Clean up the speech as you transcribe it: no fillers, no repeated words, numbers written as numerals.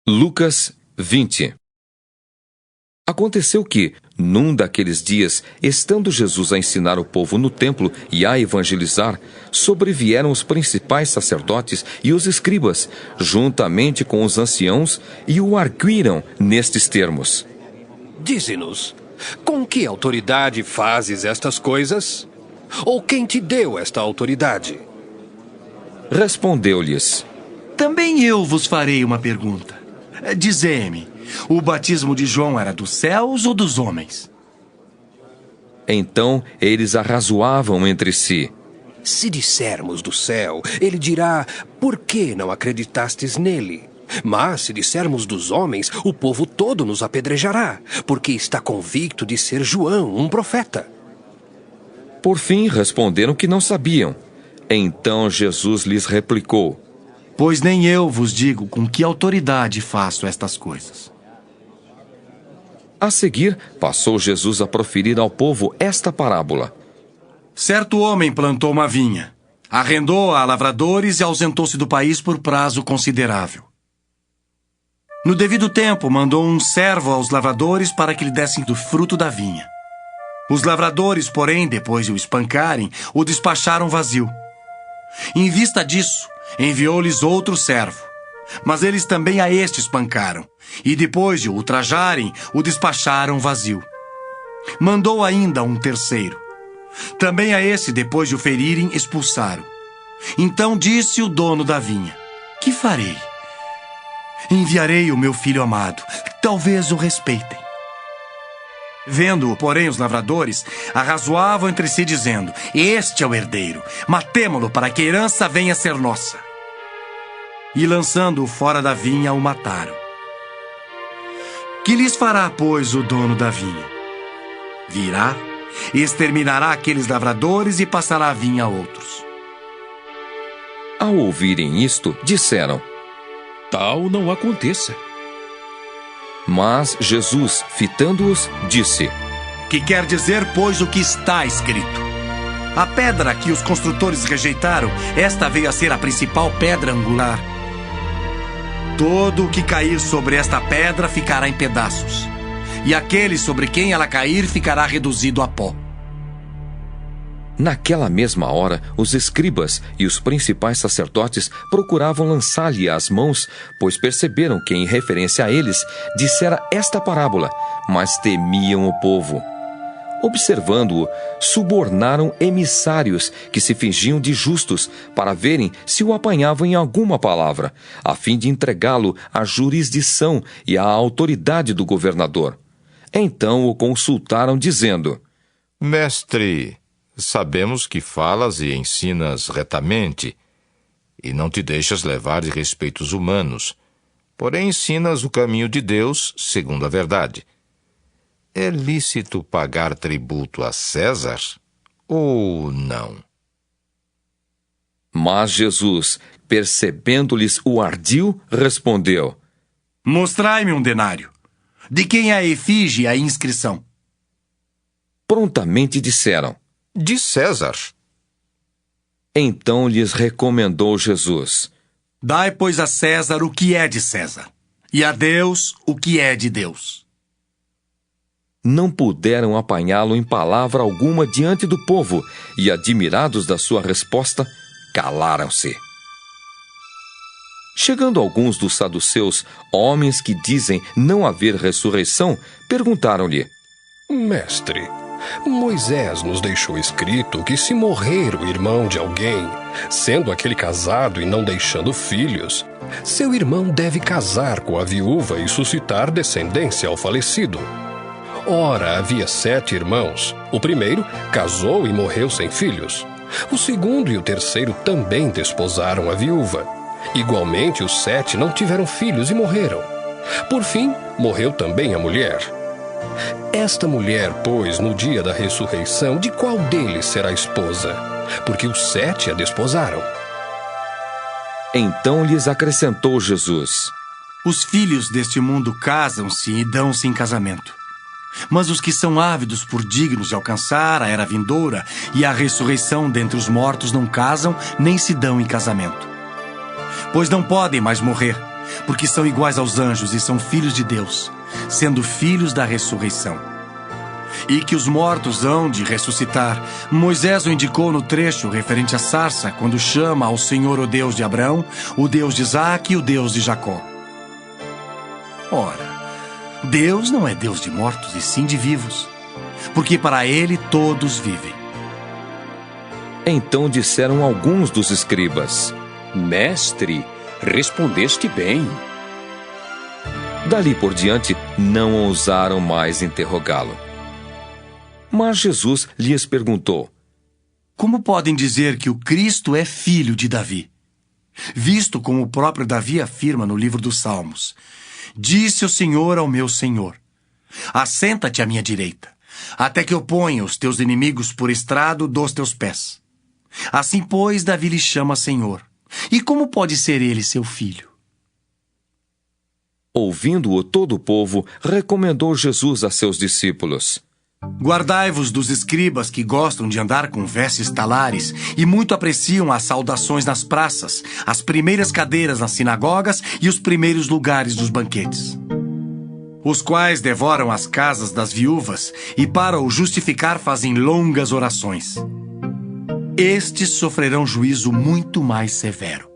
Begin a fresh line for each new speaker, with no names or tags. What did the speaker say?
Lucas 20. Aconteceu que, num daqueles dias, estando Jesus a ensinar o povo no templo e a evangelizar, sobrevieram os principais sacerdotes e os escribas, juntamente com os anciãos, e o arguíram nestes termos:
Dize-nos, com que autoridade fazes estas coisas? Ou quem te deu esta autoridade?
Respondeu-lhes:
Também eu vos farei uma pergunta. Dizei-me, o batismo de João era dos céus ou dos homens?
Então eles arrazoavam entre si.
Se dissermos do céu, ele dirá, por que não acreditastes nele? Mas se dissermos dos homens, o povo todo nos apedrejará, porque está convicto de ser João, um profeta.
Por fim responderam que não sabiam. Então Jesus lhes replicou:
Pois nem eu vos digo com que autoridade faço estas coisas.
A seguir, passou Jesus a proferir ao povo esta parábola.
Certo homem plantou uma vinha, arrendou-a a lavradores e ausentou-se do país por prazo considerável. No devido tempo, mandou um servo aos lavradores para que lhe dessem do fruto da vinha. Os lavradores, porém, depois de o espancarem, o despacharam vazio. Em vista disso, enviou-lhes outro servo. Mas eles também a este espancaram, e depois de o ultrajarem, o despacharam vazio. Mandou ainda um terceiro. Também a esse, depois de o ferirem, expulsaram. Então disse o dono da vinha: Que farei? Enviarei o meu filho amado, talvez o respeitem. Vendo-o, porém, os lavradores arrazoavam entre si, dizendo: Este é o herdeiro, matemo-lo para que a herança venha a ser nossa. E lançando-o fora da vinha, o mataram. Que lhes fará, pois, o dono da vinha? Virá, exterminará aqueles lavradores e passará a vinha a outros.
Ao ouvirem isto, disseram:
Tal não aconteça.
Mas Jesus, fitando-os, disse:
Que quer dizer, pois, o que está escrito? A pedra que os construtores rejeitaram, esta veio a ser a principal pedra angular. Todo o que cair sobre esta pedra ficará em pedaços, e aquele sobre quem ela cair ficará reduzido a pó.
Naquela mesma hora, os escribas e os principais sacerdotes procuravam lançar-lhe as mãos, pois perceberam que, em referência a eles, dissera esta parábola, mas temiam o povo. Observando-o, subornaram emissários que se fingiam de justos para verem se o apanhavam em alguma palavra, a fim de entregá-lo à jurisdição e à autoridade do governador. Então o consultaram, dizendo:
Mestre, sabemos que falas e ensinas retamente, e não te deixas levar de respeitos humanos, porém ensinas o caminho de Deus segundo a verdade. É lícito pagar tributo a César ou não?
Mas Jesus, percebendo-lhes o ardil, respondeu:
Mostrai-me um denário. De quem é a efígie e a inscrição?
Prontamente disseram:
De César.
Então lhes recomendou Jesus:
Dai, pois, a César o que é de César, e a Deus o que é de Deus.
Não puderam apanhá-lo em palavra alguma diante do povo, e, admirados da sua resposta, calaram-se. Chegando alguns dos saduceus, homens que dizem não haver ressurreição, perguntaram-lhe:
Mestre, Moisés nos deixou escrito que se morrer o irmão de alguém, sendo aquele casado e não deixando filhos, seu irmão deve casar com a viúva e suscitar descendência ao falecido. Ora, havia 7 irmãos. O primeiro casou e morreu sem filhos. O segundo e o terceiro também desposaram a viúva. Igualmente, os 7 não tiveram filhos e morreram. Por fim, morreu também a mulher. Esta mulher, pois, no dia da ressurreição, de qual deles será esposa? Porque os 7 a desposaram.
Então lhes acrescentou Jesus:
Os filhos deste mundo casam-se e dão-se em casamento. Mas os que são ávidos por dignos de alcançar a era vindoura e a ressurreição dentre os mortos não casam nem se dão em casamento. Pois não podem mais morrer, porque são iguais aos anjos e são filhos de Deus, sendo filhos da ressurreição. E que os mortos hão de ressuscitar. Moisés o indicou no trecho referente à sarça, quando chama ao Senhor o Deus de Abraão, o Deus de Isaque e o Deus de Jacó. Ora, Deus não é Deus de mortos, e sim de vivos, porque para ele todos vivem.
Então disseram alguns dos escribas:
Mestre, respondeste bem.
Dali por diante, não ousaram mais interrogá-lo. Mas Jesus lhes perguntou:
Como podem dizer que o Cristo é filho de Davi? Visto como o próprio Davi afirma no livro dos Salmos: Disse o Senhor ao meu Senhor: Assenta-te à minha direita, até que eu ponha os teus inimigos por estrado dos teus pés. Assim, pois, Davi lhe chama Senhor. E como pode ser ele seu filho?
Ouvindo-o todo o povo, recomendou Jesus a seus discípulos:
Guardai-vos dos escribas que gostam de andar com vestes talares e muito apreciam as saudações nas praças, as primeiras cadeiras nas sinagogas e os primeiros lugares dos banquetes, os quais devoram as casas das viúvas e para o justificar fazem longas orações. Estes sofrerão juízo muito mais severo.